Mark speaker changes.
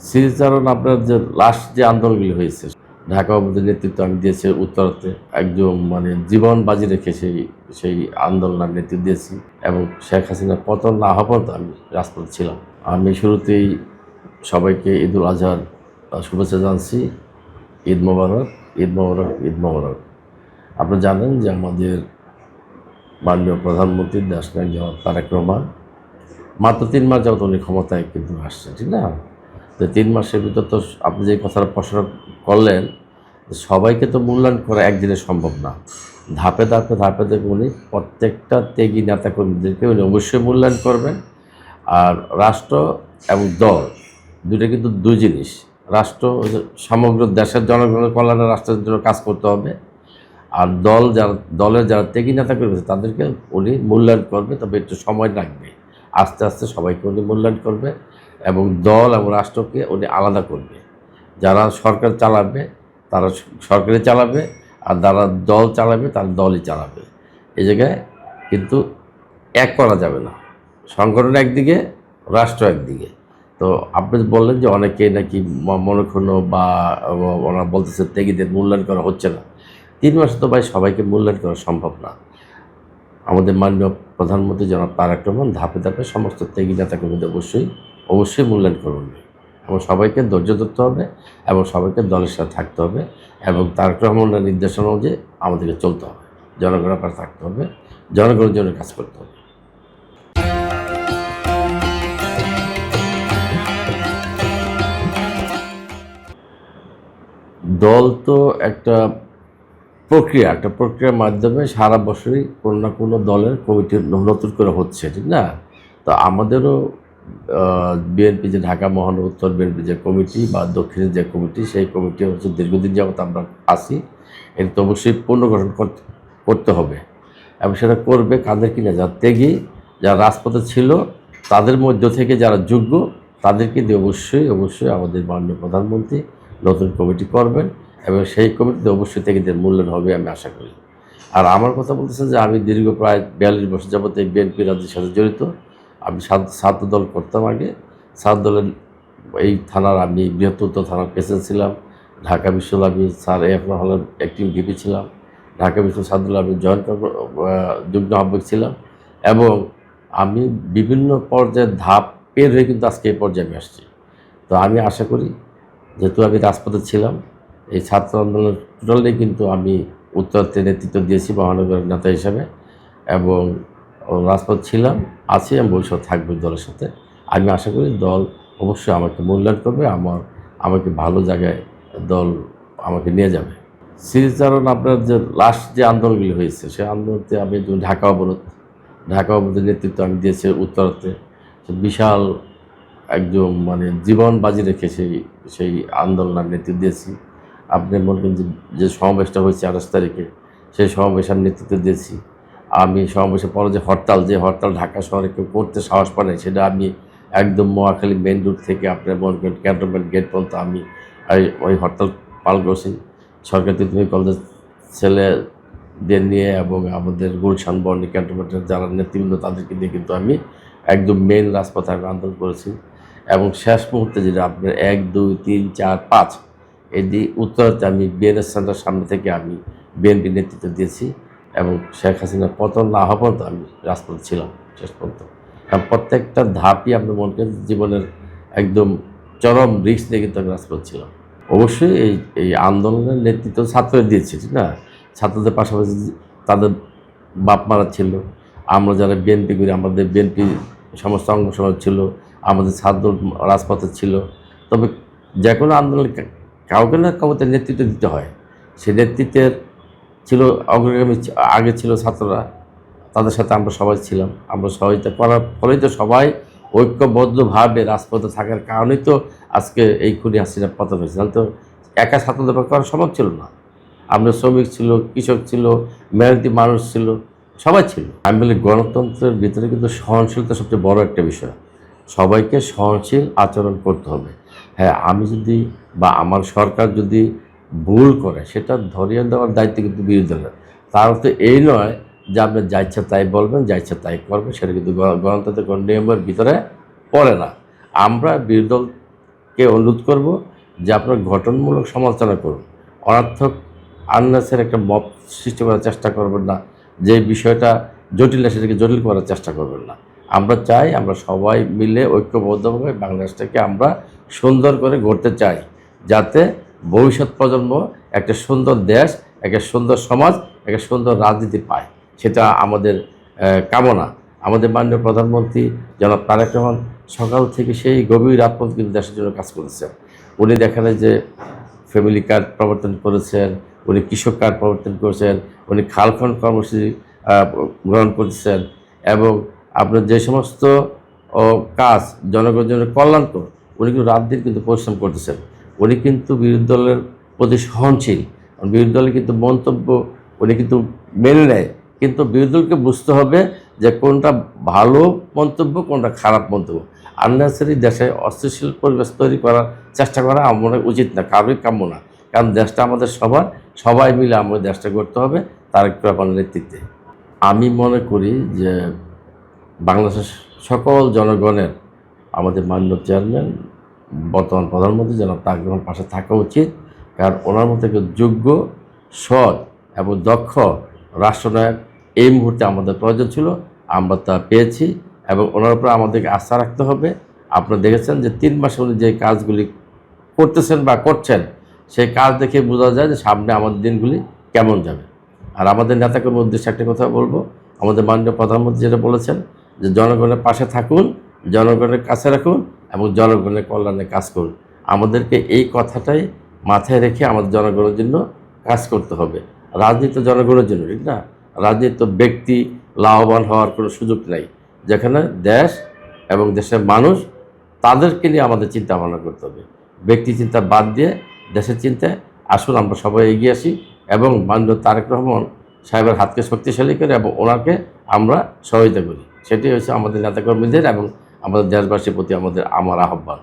Speaker 1: স্মৃতিচারণ আপনার যে লাস্ট যে আন্দোলনগুলি হয়েছে, ঢাকা অবরোধের নেতৃত্ব আমি দিয়েছি উত্তরাতে, একদম জীবন বাজি রেখে সেই আন্দোলনের নেতৃত্ব দিয়েছি এবং শেখ হাসিনার পতন না হওয়া পর্যন্ত আমি রাজপথে ছিলাম। আমি শুরুতেই সবাইকে ঈদুল আজহার শুভেচ্ছা জানাচ্ছি। ঈদ মোবারক, ঈদ মোবারক, ঈদ মোবারক। আপনারা জানেন যে আমাদের মাননীয় প্রধানমন্ত্রী দেশনায়ক জনাব তারেক রহমান মাত্র 3 মাস যাবত উনি ক্ষমতায় কিন্তু আসছে, ঠিক না? তো 3 মাসের ভিতর তো আপনি যে কথাটা প্রশ্ন করলেন, সবাইকে তো মূল্যায়ন করা একদিনে সম্ভব না। ধাপে ধাপে ধাপে ধাপে উনি প্রত্যেকটা ত্যাগী নেতাকর্মীদেরকে উনি অবশ্যই মূল্যায়ন করবেন। আর রাষ্ট্র এবং দল দুটো কিন্তু দুই জিনিস। রাষ্ট্র সমগ্র দেশের জনগণের কল্যাণে রাষ্ট্রের জন্য কাজ করতে হবে, আর দলের যারা ত্যাগী নেতাকর্মী আছে তাদেরকে উনি মূল্যায়ন করবে, তবে একটু সময় লাগবে। আস্তে আস্তে সবাইকে উনি মূল্যায়ন করবে এবং দল এবং রাষ্ট্রকে উনি আলাদা করবে। যারা সরকার চালাবে তারা সরকারই চালাবে, আর যারা দল চালাবে তারা দলই চালাবে। এই জায়গায় কিন্তু এক করা যাবে না, সংগঠন একদিকে, রাষ্ট্র একদিকে। তো আপনি বললেন যে অনেকেই নাকি মনক্ষুণ্ণ বা ওনারা বলতেছে ত্যাগীদের মূল্যায়ন করা হচ্ছে না। 3 মাসে তো ভাই সবাইকে মূল্যায়ন করা সম্ভব না। আমাদের মাননীয় প্রধানমন্ত্রী জনাব তারেক রহমান ধাপে ধাপে সমস্ত ত্যাগী নেতাকর্মীদের অবশ্যই মূল্যায়ন করবেন এবং সবাইকে ধৈর্য ধরতে হবে এবং সবাইকে দলের সাথে থাকতে হবে এবং তারেক রহমানের নির্দেশনা অনুযায়ী আমাদেরকে চলতে হবে, জনগণের পাশে থাকতে হবে, জনগণের জন্য কাজ করতে হবে। দল তো একটা প্রক্রিয়ার মাধ্যমে সারা বছরই কোনো না কোনো দলের কমিটি নতুন করে হচ্ছে, ঠিক না? তো আমাদেরও বিএনপি যে ঢাকা মহানগর উত্তর বিএনপি যে কমিটি বা দক্ষিণের যে কমিটি, সেই কমিটি হচ্ছে দীর্ঘদিন যাবত আমরা আছি। এটা তো অবশ্যই পুনর্গঠন করতে হবে এবং সেটা করবে কাদের কিনা, যারা ত্যাগী, যারা রাজপথে ছিল, তাদের মধ্য থেকে যারা যোগ্য তাদেরকে দিয়ে অবশ্যই আমাদের মাননীয় প্রধানমন্ত্রী নতুন কমিটি করবেন এবং সেই কমিটিতে অবশ্যই ত্যাগীদের মূল্যায়ন হবে আমি আশা করি। আর আমার কথা বলতেছেন যে আমি দীর্ঘ প্রায় 42 বছর যাবত এই বিএনপি রাজ্যের সাথে জড়িত। আমি ছাত্র দল করতাম আগে। ছাত্র দলের এই থানার আমি বৃহত্তর থানার প্রেসিডেন্ট ছিলাম। ঢাকা বিশ্ববিদ্যালয় আমি স্যার এফ হলের অ্যাক্টিং ভিপি ছিলাম। ঢাকা বিশ্ববিদ্যালয় ছাত্র দলে আমি যুগ্ম আহ্বায়ক ছিলাম এবং আমি বিভিন্ন পর্যায়ের ধাপ পের হয়ে কিন্তু আজকে এই পর্যায়ে আমি আসছি। তো আমি আশা করি, যেহেতু আমি রাজপথে ছিলাম, এই ছাত্র আন্দোলনের টোটালি কিন্তু আমি উত্তরাতে নেতৃত্ব দিয়েছি মহানগরের নেতা হিসাবে এবং রাজপথ ছিলাম, আছি এবং ভবিষ্যৎ থাকবে দলের সাথে। আমি আশা করি দল অবশ্যই আমাকে মূল্যায়ন করবে, আমাকে ভালো জায়গায় দল আমাকে নিয়ে যাবে। স্মৃতিচারণ আপনার যে লাস্ট যে আন্দোলনগুলি হয়েছে, সেই আন্দোলনতে আমি ঢাকা অবরোধের নেতৃত্ব আমি দিয়েছি উত্তরাতে। বিশাল একদম জীবন বাজি রেখে সেই আন্দোলনের নেতৃত্ব দিয়েছি। আপনি মনে করেন যে সমাবেশটা হয়েছে 28 তারিখে, সেই সমাবেশের নেতৃত্ব দিয়েছি আমি। সমাবেশের পরে যে হরতাল ঢাকা শহরে কেউ করতে সাহস পায় না, সেটা আমি একদম মহাখালী মেইন রোড থেকে আপনার মনে করেন ক্যান্টনমেন্ট গেট পর্যন্ত আমি ওই হরতাল পালন করছি। সরকারি প্রাথমিক কলেজের ছেলেদের নিয়ে এবং আমাদের গুলশান বর্ণী ক্যান্টনমেন্টের যারা নেতৃবৃন্দ তাদেরকে নিয়ে কিন্তু আমি একদম মেইন রাজপথে আমি আন্দোলন করেছি এবং শেষ মুহূর্তে যেটা আপনার 1, 2, 3, 4, 5 এই উত্তরাতে আমি বিএনএস সেন্টার সামনে থেকে আমি বিএনপি নেতৃত্ব দিয়েছি এবং শেখ হাসিনার পতন না হওয়া পর্যন্ত আমি রাজপথে ছিলাম শেষ পর্যন্ত। কারণ প্রত্যেকটা ধাপই আপনি মনে করেন জীবনের একদম চরম রিস্ক নিয়ে কিন্তু আমি রাজপথ ছিলাম। অবশ্যই এই আন্দোলনের নেতৃত্ব ছাত্ররা দিয়েছে, ঠিক না? ছাত্রদের পাশাপাশি তাদের বাপ মারা ছিল, আমরা যারা বিএনপি করি আমাদের বিএনপি সমস্ত অঙ্গ সমাজ ছিল, আমাদের ছাত্র রাজপথে ছিল। তবে যে কোনো আন্দোলনে কাউকে না কাউকে নেতৃত্ব দিতে হয়। সে নেতৃত্বের ছিল অগ্রগামী, আগে ছিল ছাত্ররা, তাদের সাথে আমরা সবাই ছিলাম। আমরা সহায়তা করার ফলেই তো সবাই ঐক্যবদ্ধভাবে রাজপথে থাকার কারণেই তো আজকে এই খুনি হাসিনার পতন হয়েছে। তাহলে তো একা ছাত্রদের পক্ষে করা সম্ভব ছিল না। আমরা শ্রমিক ছিল, কৃষক ছিল, মেহনতি মানুষ ছিল, সবাই ছিল। আমি বলি গণতন্ত্রের ভিতরে কিন্তু সহনশীলতা সবচেয়ে বড় একটা বিষয়। সবাইকে সহনশীল আচরণ করতে হবে। হ্যাঁ, আমি যদি বা আমার সরকার যদি ভুল করে সেটা ধরিয়ে দেওয়ার দায়িত্ব কিন্তু বিরোধী দলের। তার অর্থ এই নয় যে আপনি যা ইচ্ছা তাই বলবেন, যা ইচ্ছা তাই করবেন, সেটা কিন্তু গণতান্ত্রিক নিয়মের ভিতরে পড়ে না। আমরা বিরোধী দল সবাইকে অনুরোধ করব যে আপনারা গঠনমূলক সমালোচনা করুন, অনর্থক আননেসেসারি একটা মব সৃষ্টি করার চেষ্টা করবেন না, যে বিষয়টা জটিল না সেটাকে জটিল করার চেষ্টা করবেন না। আমরা চাই আমরা সবাই মিলে ঐক্যবদ্ধভাবে বাংলাদেশটাকে আমরা সুন্দর করে গড়তে চাই, যাতে ভবিষ্যৎ প্রজন্ম একটা সুন্দর দেশ, একটা সুন্দর সমাজ, একটা সুন্দর রাজনীতি পায়, সেটা আমাদের কামনা। আমাদের মাননীয় প্রধানমন্ত্রী জনাব তারেক রহমান সকাল থেকে সেই গভীর রাত পর্যন্ত কিন্তু দেশের জন্য কাজ করেছেন। উনি দেখেন যে ফ্যামিলি কার্ড প্রবর্তন করেছেন, উনি কৃষক কার্ড প্রবর্তন করেছেন, উনি খালখন্ড কর্মসূচি গ্রহণ করেছেন, এবং আপনার যে সমস্ত কাজ জনগণের জন্য কল্যাণকর, উনি কিন্তু রাত দিন কিন্তু পরিশ্রম করতেছেন। উনি কিন্তু বিরোধী দলের প্রতি সহনশীল, বিরোধী দলের কিন্তু মন্তব্য উনি কিন্তু মেনে নেয়, কিন্তু বিরোধী দলকে বুঝতে হবে যে কোনটা ভালো মন্তব্য, কোনটা খারাপ মন্তব্য। আননেসেসারি দেশে অস্থিতিশীল পরিবেশ তৈরি করার চেষ্টা করা আমার উচিত না, কারোরই কাম্য না। কারণ দেশটা আমাদের সবার, সবাই মিলে আমাদের দেশটা করতে হবে তারেক রহমানের নেতৃত্বে। আমি মনে করি যে বাংলাদেশের সকল জনগণের আমাদের মাননীয় চেয়ারম্যান বর্তমান প্রধানমন্ত্রী জনাব তারেক রহমানের পাশে থাকা উচিত। কারণ ওনার মতো একজন যোগ্য, সৎ এবং দক্ষ রাষ্ট্রনায়ক এই মুহূর্তে আমাদের প্রয়োজন ছিল, আমরা তা পেয়েছি, এবং ওনার উপর আমাদেরকে আস্থা রাখতে হবে। আপনারা দেখেছেন যে 3 মাসে উনি যে কাজগুলি করতেছেন বা করছেন, সেই কাজ দেখে বোঝা যায় যে সামনে আমাদের দিনগুলি কেমন যাবে। আর আমাদের নেতাকর্মীর উদ্দেশ্যে একটা কথা বলবো, আমাদের মাননীয় প্রধানমন্ত্রী যেটা বলেছেন যে জনগণের পাশে থাকুন, জনগণের কাছে রাখুন এবং জনগণের কল্যাণে কাজ করুন। আমাদেরকে এই কথাটাই মাথায় রেখে আমাদের জনগণের জন্য কাজ করতে হবে। রাজনীতি তো জনগণের জন্য, ঠিক না? রাজনীতি তো ব্যক্তি লাভবান হওয়ার কোনো সুযোগ নাই। যেখানে দেশ এবং দেশের মানুষ, তাদেরকে নিয়ে আমাদের চিন্তা ভাবনা করতে হবে। ব্যক্তি চিন্তা বাদ দিয়ে দেশের চিন্তায় আসুন আমরা সবাই এগিয়ে আসি এবং মাননীয় তারেক রহমান সাহেবের হাতকে শক্তিশালী করে এবং ওনাকে আমরা সহায়তা করি। সেটাই হচ্ছে আমাদের নেতাকর্মীদের এবং আমাদের দেশবাসীর প্রতি আমার আহ্বান।